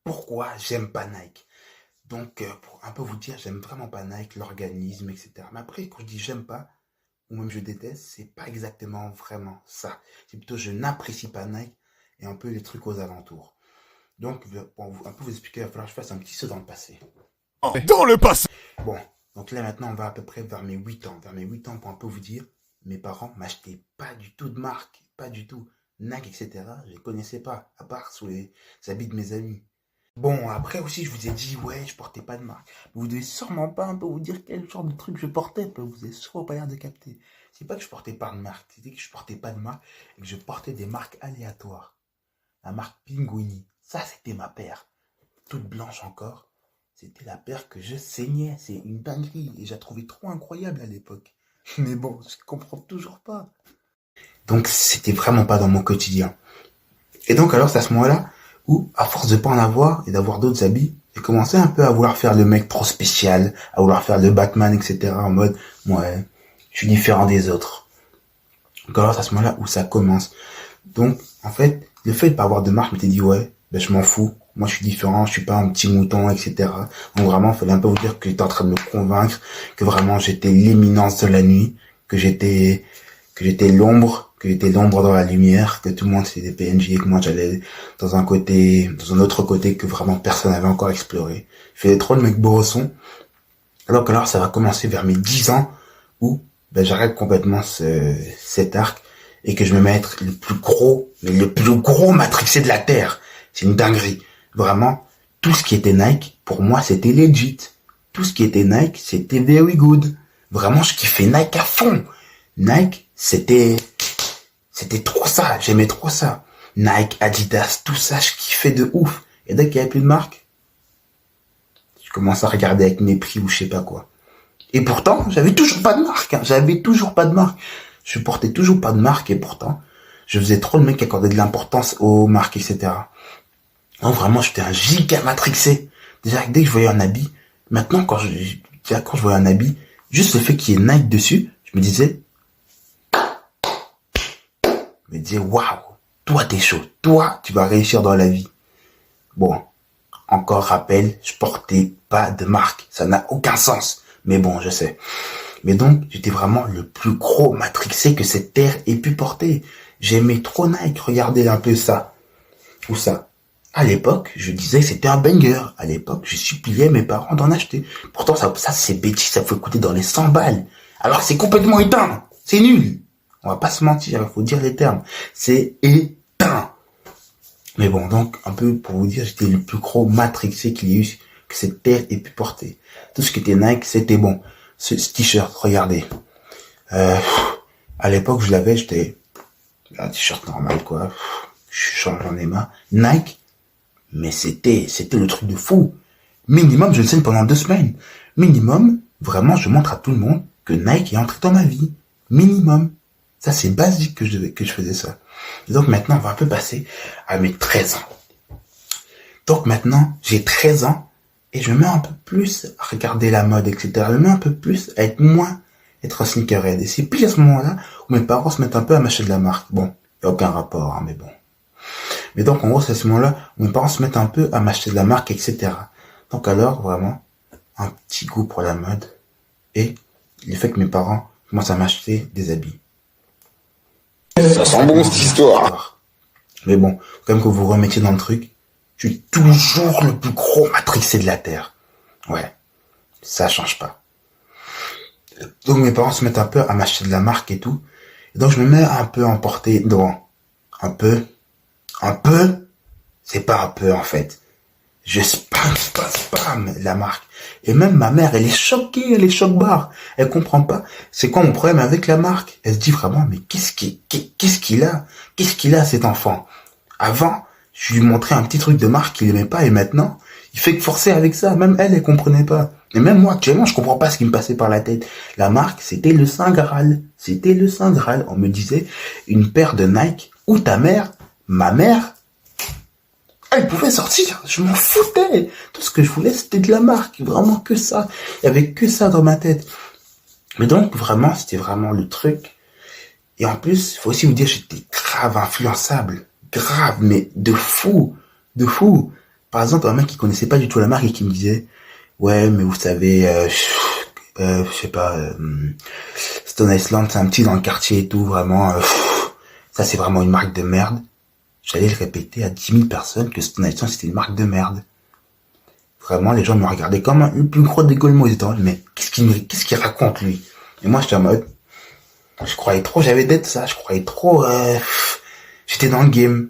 pourquoi j'aime pas Nike. Donc, pour un peu vous dire, j'aime vraiment pas Nike, l'organisme, etc. Mais après, quand je dis j'aime pas, ou même je déteste, c'est pas exactement vraiment ça. C'est plutôt je n'apprécie pas Nike et un peu les trucs aux alentours. Donc, pour un peu vous expliquer, il va falloir que je fasse un petit saut dans le passé. Dans le passé. Bon, donc là maintenant, on va à peu près vers mes 8 ans. Vers mes 8 ans, pour un peu vous dire, mes parents m'achetaient pas du tout de marque, pas du tout. Nike, etc., je les connaissais pas, à part sous les habits de mes amis. Bon, après aussi, je vous ai dit, ouais, je portais pas de marque. Vous devez sûrement pas un peu vous dire quel genre de truc je portais, vous avez sûrement pas l'air de capter. C'est pas que je portais pas de marque, c'était que je portais pas de marque et que je portais des marques aléatoires. La marque Pinguini, ça c'était ma paire. Toute blanche encore. C'était la paire que je saignais, c'est une dinguerie et j'ai trouvé trop incroyable à l'époque. Mais bon, je comprends toujours pas. Donc c'était vraiment pas dans mon quotidien. Et donc alors c'est à ce moment-là où, à force de pas en avoir et d'avoir d'autres habits, j'ai commencé un peu à vouloir faire le mec trop spécial, à vouloir faire le Batman, etc. En mode, ouais, je suis différent des autres. Donc alors c'est à ce moment-là où ça commence. Donc en fait, le fait de pas avoir de marque m'était dit ouais, ben je m'en fous. Moi je suis différent, je suis pas un petit mouton, etc. Donc vraiment, il fallait un peu vous dire que j'étais en train de me convaincre que vraiment j'étais l'éminence de la nuit, que j'étais l'ombre, que j'étais l'ombre dans la lumière, que tout le monde c'était des PNJ et que moi j'allais dans un autre côté que vraiment personne n'avait encore exploré. Je faisais trop le mec borosson. Alors que alors ça va commencer vers mes 10 ans où ben, j'arrête complètement cet arc et que je me mets à être le plus gros, mais le plus gros matrixé de la Terre. C'est une dinguerie. Vraiment, tout ce qui était Nike, pour moi, c'était legit. Tout ce qui était Nike, c'était very good. Vraiment, je kiffais Nike à fond. Nike, c'était trop ça. J'aimais trop ça. Nike, Adidas, tout ça, je kiffais de ouf. Et dès qu'il n'y avait plus de marque, je commençais à regarder avec mépris ou je sais pas quoi. Et pourtant, j'avais toujours pas de marque. Hein. J'avais toujours pas de marque. Je portais toujours pas de marque et pourtant, je faisais trop le mec qui accordait de l'importance aux marques, etc. Non, vraiment, j'étais un giga matrixé. Déjà, dès que je voyais un habit, maintenant, quand je voyais un habit, juste le fait qu'il y ait Nike dessus, je me disais, waouh, toi, t'es chaud. Toi, tu vas réussir dans la vie. Bon, encore rappel, je portais pas de marque. Ça n'a aucun sens. Mais bon, je sais. Mais donc, j'étais vraiment le plus gros matrixé que cette terre ait pu porter. J'aimais trop Nike, regardez un peu ça. Ou ça. À l'époque, je disais que c'était un banger. À l'époque, je suppliais mes parents d'en acheter. Pourtant, ça c'est bêtise, ça faut coûter dans les 100 balles. Alors c'est complètement éteint. C'est nul. On va pas se mentir, il faut dire les termes. C'est éteint. Mais bon, donc, un peu pour vous dire, j'étais le plus gros matrixé qu'il y ait eu, que cette terre ait pu porter. Tout ce qui était Nike, c'était bon. Ce t-shirt, regardez. À l'époque, je l'avais, j'étais un t-shirt normal, quoi. J'en ai marre. Nike, mais c'était le truc de fou. Minimum, je le saigne pendant 2 semaines. Minimum, vraiment, je montre à tout le monde que Nike est entré dans ma vie. Minimum. Ça, c'est basique que je faisais ça. Et donc maintenant, on va un peu passer à mes 13 ans. Donc maintenant, j'ai 13 ans et je me mets un peu plus à regarder la mode, etc. Je me mets un peu plus à être un sneakerhead. Et c'est plus à ce moment-là où mes parents se mettent un peu à m'acheter de la marque. Bon, il n'y a aucun rapport, hein, mais bon. Mais donc, en gros, c'est à ce moment-là où mes parents se mettent un peu à m'acheter de la marque, etc. Donc alors, vraiment, un petit goût pour la mode et le fait que mes parents commencent à m'acheter des habits. Ça sent bon cette histoire. Mais bon, quand même que vous remettiez dans le truc, je suis toujours le plus gros matrixé de la Terre. Ouais, ça change pas. Donc mes parents se mettent un peu à m'acheter de la marque et tout. Et donc je me mets un peu à emporter dans un peu, c'est pas un peu en fait. Je spam la marque. Et même ma mère, elle est choquée, elle est choc-barre. Elle comprend pas. C'est quoi mon problème avec la marque? Elle se dit vraiment, mais qu'est-ce qu'il a? Qu'est-ce qu'il a cet enfant? Avant, je lui montrais un petit truc de marque qu'il aimait pas et maintenant, il fait que forcer avec ça. Même elle comprenait pas. Et même moi, actuellement, je comprends pas ce qui me passait par la tête. La marque, c'était le Saint Graal. C'était le Saint Graal. On me disait, une paire de Nike ou ta mère, ma mère, elle pouvait sortir, je m'en foutais. Tout ce que je voulais, c'était de la marque, vraiment que ça. Il y avait que ça dans ma tête. Mais donc, vraiment, c'était vraiment le truc. Et en plus, il faut aussi vous dire, j'étais grave influençable. Grave, mais de fou. De fou. Par exemple, un mec qui connaissait pas du tout la marque et qui me disait, ouais, mais vous savez, je sais pas, Stone Island, c'est un petit dans le quartier et tout, vraiment, ça c'est vraiment une marque de merde. J'allais le répéter à 10 000 personnes que Stone Island c'était une marque de merde. Vraiment, les gens me regardaient comme un plus gros dégaulement. Ils étaient en mode, mais qu'est-ce qu'il raconte lui? Et moi j'étais en mode, je croyais trop, j'avais d'être ça, je croyais trop, j'étais dans le game.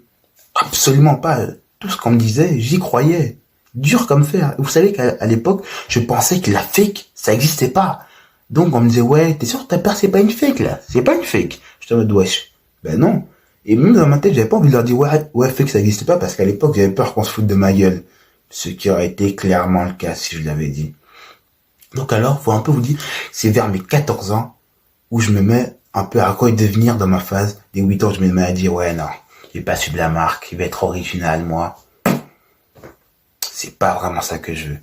Absolument pas. Tout ce qu'on me disait, j'y croyais. Dur comme fer. Vous savez qu'à l'époque, je pensais que la fake, ça existait pas. Donc on me disait, ouais, t'es sûr que ta paire c'est pas une fake là? C'est pas une fake. J'étais en mode, wesh. Ben non. Et même dans ma tête, j'avais pas envie de leur dire, ouais, fake ça existait pas parce qu'à l'époque, j'avais peur qu'on se foute de ma gueule. Ce qui aurait été clairement le cas si je l'avais dit. Donc alors, faut un peu vous dire, c'est vers mes 14 ans où je me mets un peu à redevenir dans ma phase des 8 ans, je me mets à dire, ouais, non, j'ai pas su de la marque, il va être original, moi. C'est pas vraiment ça que je veux.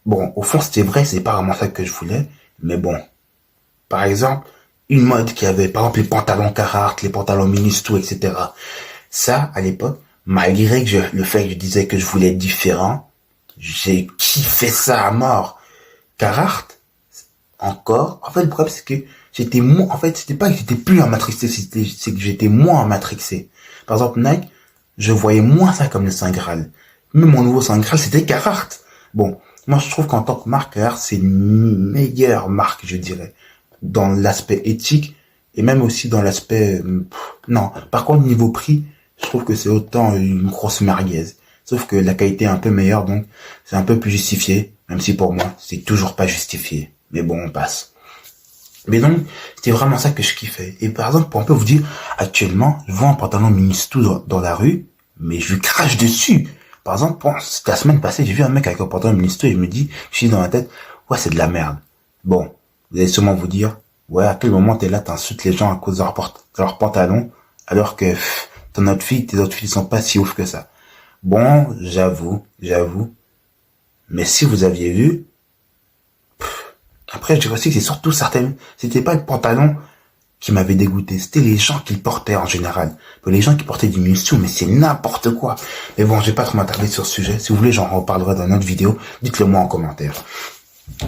Bon, au fond, c'était vrai, c'est pas vraiment ça que je voulais, mais bon. Par exemple, une mode qui avait, par exemple, les pantalons Carhartt, les pantalons Ministou, etc. Ça, à l'époque, malgré que le fait que je disais que je voulais être différent, j'ai kiffé ça à mort. Carhartt, encore, en fait, le problème, c'est que j'étais moins, en fait, c'était pas que j'étais plus en matrixé, c'est que j'étais moins en matrixé. Par exemple, Nike, je voyais moins ça comme le Saint Graal. Même mon nouveau Saint Graal, c'était Carhartt. Bon, moi, je trouve qu'en tant que marque, Carhartt, c'est une meilleure marque, je dirais. Dans l'aspect éthique, et même aussi dans l'aspect, non. Par contre, niveau prix, je trouve que c'est autant une grosse merguez. Sauf que la qualité est un peu meilleure, donc c'est un peu plus justifié, même si pour moi, c'est toujours pas justifié. Mais bon, on passe. Mais donc, c'était vraiment ça que je kiffais. Et par exemple, pour un peu vous dire, actuellement, je vois un pantalon Ministou dans la rue, mais je lui crache dessus. Par exemple, la semaine passée, j'ai vu un mec avec un pantalon Ministou et je me dis, je suis dans la tête, ouais, c'est de la merde. Bon, vous allez sûrement vous dire, ouais, à quel moment t'es là, t'insultes les gens à cause de leur pantalon, alors que tes outfits sont pas si ouf que ça. Bon, j'avoue. Mais si vous aviez vu, après, je dirais aussi que c'est surtout c'était pas le pantalon qui m'avait dégoûté, c'était les gens qui le portaient en général. Les gens qui portaient du Ministou, mais c'est n'importe quoi. Mais bon, je vais pas trop m'attarder sur ce sujet. Si vous voulez, j'en reparlerai dans une autre vidéo. Dites-le moi en commentaire.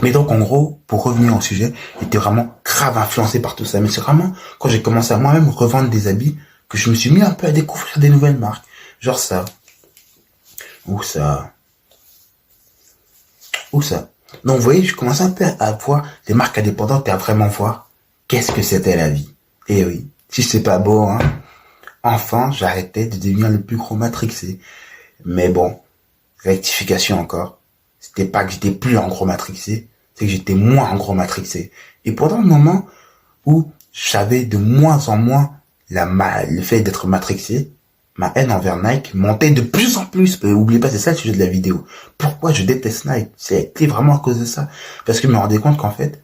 Mais donc, en gros, pour revenir au sujet, j'étais vraiment grave influencé par tout ça. Mais c'est vraiment quand j'ai commencé à moi-même revendre des habits que je me suis mis un peu à découvrir des nouvelles marques. Genre ça. Ou ça. Donc, vous voyez, je commençais un peu à voir les marques indépendantes et à vraiment voir qu'est-ce que c'était la vie. Et oui, si c'est pas beau, hein. Enfin, j'arrêtais de devenir le plus gros matrixé. Mais bon, rectification encore. C'était pas que j'étais plus en gros matrixé, c'est que j'étais moins en gros matrixé. Et pendant le moment où j'avais de moins en moins le fait d'être matrixé, ma haine envers Nike montait de plus en plus. Oubliez pas, c'est ça le sujet de la vidéo. Pourquoi je déteste Nike? C'était vraiment à cause de ça. Parce que je me rendais compte qu'en fait,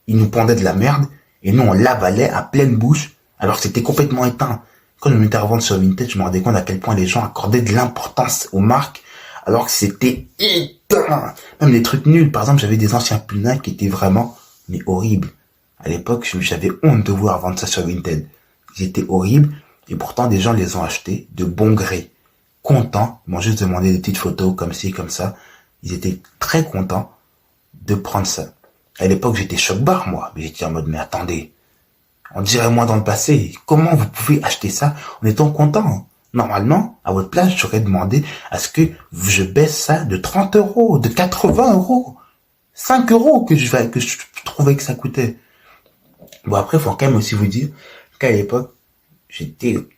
ils nous pondaient de la merde et nous on l'avalait à pleine bouche alors que c'était complètement éteint. Quand je me mettais à revendre sur Vinted, je me rendais compte à quel point les gens accordaient de l'importance aux marques alors que c'était éteint. Même les trucs nuls. Par exemple, j'avais des anciens pulls Nike qui étaient vraiment mais horribles. À l'époque, j'avais honte de vouloir vendre ça sur Vinted. Ils étaient horribles. Et pourtant, des gens les ont achetés de bon gré. Contents. Ils m'ont juste demandé des petites photos comme ci, comme ça. Ils étaient très contents de prendre ça. À l'époque, j'étais choc-barre, moi. Mais j'étais en mode, mais attendez. On dirait moi dans le passé. Comment vous pouvez acheter ça en étant content? Normalement, à votre place, j'aurais demandé à ce que je baisse ça de 30 €, de 80 €, 5 € que je trouvais que ça coûtait. Bon, après, faut quand même aussi vous dire qu'à l'époque,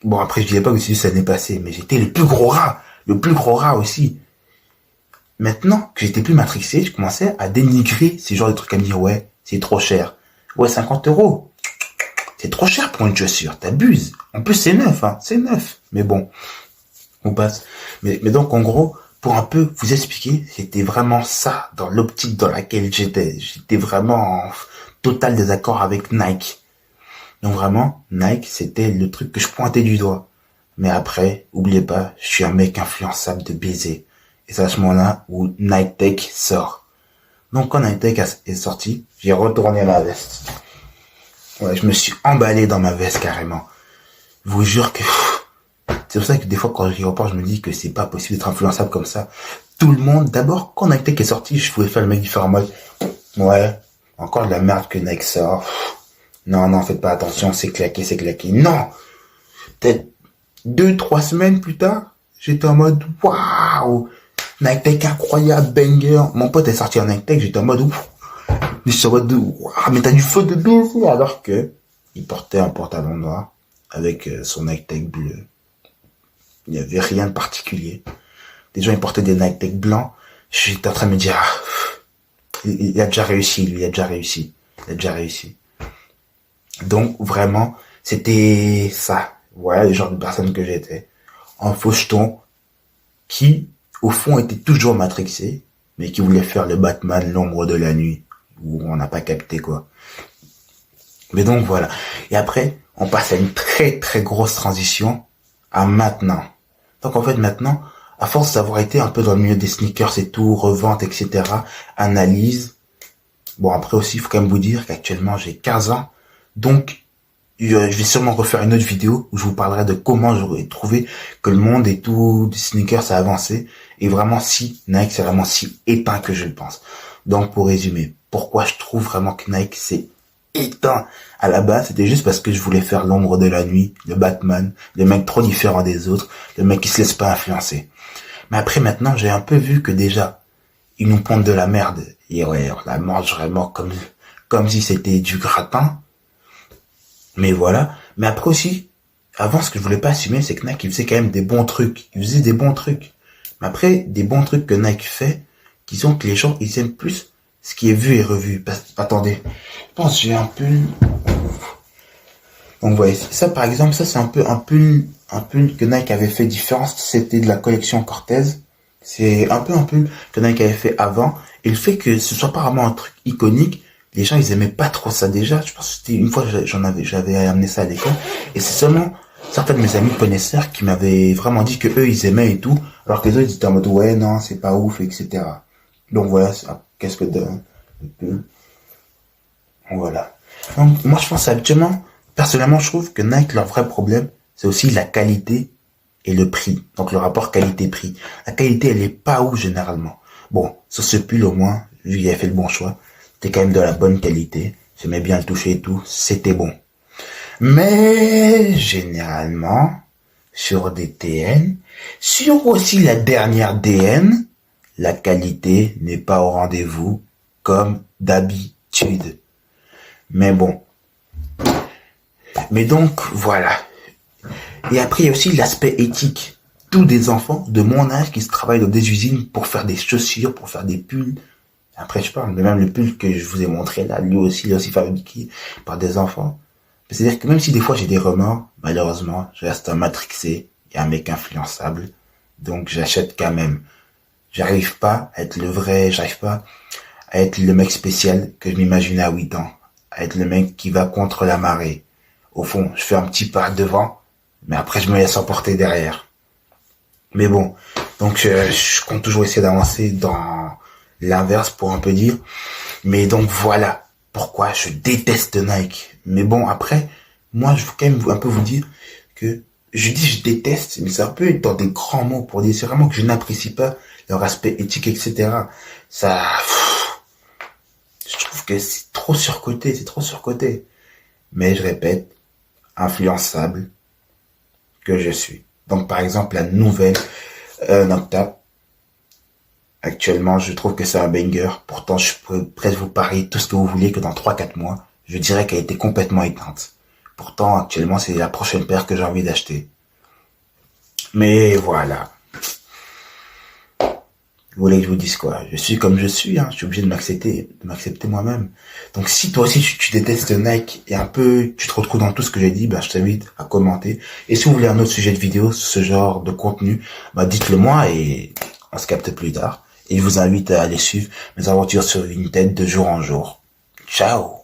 bon, après, je dis l'époque aussi, ça n'est passé, mais j'étais le plus gros rat aussi. Maintenant que j'étais plus matrixé, je commençais à dénigrer ces genres de trucs, à me dire, ouais, c'est trop cher. Ouais, 50 €. C'est trop cher pour une chaussure, t'abuses. En plus, c'est neuf, hein, c'est neuf. Mais bon, on passe. Mais donc, en gros, pour un peu vous expliquer, c'était vraiment ça dans l'optique dans laquelle j'étais. J'étais vraiment en total désaccord avec Nike. Donc vraiment, Nike, c'était le truc que je pointais du doigt. Mais après, oubliez pas, je suis un mec influençable de baiser. Et c'est à ce moment-là où Nike Tech sort. Donc quand Nike Tech est sorti, j'ai retourné ma veste. Ouais, je me suis emballé dans ma veste carrément. Je vous jure que C'est pour ça que des fois, quand j'y repense, je me dis que c'est pas possible d'être influençable comme ça. Tout le monde, d'abord, quand Nike Tech est sorti, je pouvais faire le mec différent en mode, ouais, encore de la merde que Nike sort. Non, non, faites pas attention, c'est claqué, c'est claqué. Non! Peut-être 2-3 semaines plus tard, j'étais en mode, waouh! Nike Tech incroyable, banger. Mon pote est sorti en Nike Tech, j'étais en mode, ouf. Je suis en mode, waouh, mais t'as du feu de baiser, alors que, il portait un pantalon noir, avec son Nike Tech bleu. Il n'y avait rien de particulier. Les gens, ils portaient des Nike Tech blancs. J'étais en train de me dire, il a déjà réussi, lui, il a déjà réussi. Il a déjà réussi. Donc, vraiment, c'était ça. Voilà le genre de personne que j'étais. Un faucheton qui, au fond, était toujours matrixé, mais qui voulait faire le Batman, l'ombre de la nuit, où on n'a pas capté, quoi. Mais donc, voilà. Et après, on passe à une très, très grosse transition à maintenant. Donc, en fait, maintenant, à force d'avoir été un peu dans le milieu des sneakers et tout, revente, etc., analyse. Bon, après aussi, il faut quand même vous dire qu'actuellement, j'ai 15 ans. Donc, je vais sûrement refaire une autre vidéo où je vous parlerai de comment j'aurais trouvé que le monde et tout, des sneakers, a avancé. Et vraiment, si Nike, c'est vraiment si éteint que je le pense. Donc, pour résumer, pourquoi je trouve vraiment que Nike, c'est éteint à la base, c'était juste parce que je voulais faire l'ombre de la nuit, le Batman, le mec trop différent des autres, le mec qui se laisse pas influencer. Mais après, maintenant, j'ai un peu vu que déjà, ils nous pondent de la merde. Et ouais, on la mange vraiment comme si c'était du gratin. Mais voilà. Mais après aussi, avant, ce que je voulais pas assumer, c'est que Nike, il faisait quand même des bons trucs. Il faisait des bons trucs. Mais après, des bons trucs que Nike fait, qui sont que les gens, ils aiment plus ce qui est vu et revu. Attendez. Je pense que j'ai un pull. Donc, vous voyez, ça, par exemple, ça, c'est un pull que Nike avait fait différent. C'était de la collection Cortez. C'est un pull que Nike avait fait avant. Et le fait que ce soit pas vraiment un truc iconique, les gens, ils aimaient pas trop ça déjà. Je pense que c'était une fois, j'avais amené ça à l'école. Et c'est seulement certains de mes amis connaisseurs qui m'avaient vraiment dit que eux, ils aimaient et tout. Alors que les autres, ils étaient en mode, ouais, non, c'est pas ouf, etc. Donc voilà, qu'est-ce que de pull. Voilà. Donc, moi, je pense habituellement, personnellement, je trouve que Nike, leur vrai problème, c'est aussi la qualité et le prix. Donc, le rapport qualité-prix. La qualité, elle est pas ouf, généralement. Bon, sur ce pull, au moins, vu qu'il avait fait le bon choix, c'était quand même de la bonne qualité. J'aimais bien le toucher et tout. C'était bon. Mais, généralement, sur des TN, sur aussi la dernière DN, la qualité n'est pas au rendez-vous, comme d'habitude. Mais bon. Mais donc, voilà. Et après, il y a aussi l'aspect éthique. Tous des enfants de mon âge qui se travaillent dans des usines pour faire des chaussures, pour faire des pulls. Après, je parle de même le pull que je vous ai montré là, lui aussi, il est aussi fabriqué par des enfants. C'est-à-dire que même si des fois j'ai des remords, malheureusement, je reste un matrixé et un mec influençable. Donc, j'achète quand même. J'arrive pas à être le vrai, j'arrive pas à être le mec spécial que je m'imaginais à 8 ans. À être le mec qui va contre la marée. Au fond, je fais un petit pas devant, mais après je me laisse emporter derrière. Mais bon, donc je compte toujours essayer d'avancer dans l'inverse pour un peu dire. Mais donc voilà pourquoi je déteste Nike. Mais bon, après, moi je veux quand même un peu vous dire que je dis je déteste, mais c'est un peu dans des grands mots pour dire c'est vraiment que je n'apprécie pas leur aspect éthique, etc. Ça... Je trouve que c'est trop surcoté. Mais je répète, influençable que je suis. Donc par exemple la nouvelle Nocta, actuellement je trouve que c'est un banger. Pourtant je peux presque vous parier tout ce que vous voulez que dans 3-4 mois, je dirais qu'elle a été complètement éteinte. Pourtant actuellement c'est la prochaine paire que j'ai envie d'acheter. Mais voilà. Vous voulez que je vous dise quoi? Je suis comme je suis, hein. Je suis obligé de m'accepter moi-même. Donc si toi aussi tu détestes Nike et un peu tu te retrouves dans tout ce que j'ai dit, bah je t'invite à commenter. Et si vous voulez un autre sujet de vidéo, ce genre de contenu, bah dites-le moi et on se capte plus tard. Et je vous invite à aller suivre mes aventures sur Vinted de jour en jour. Ciao!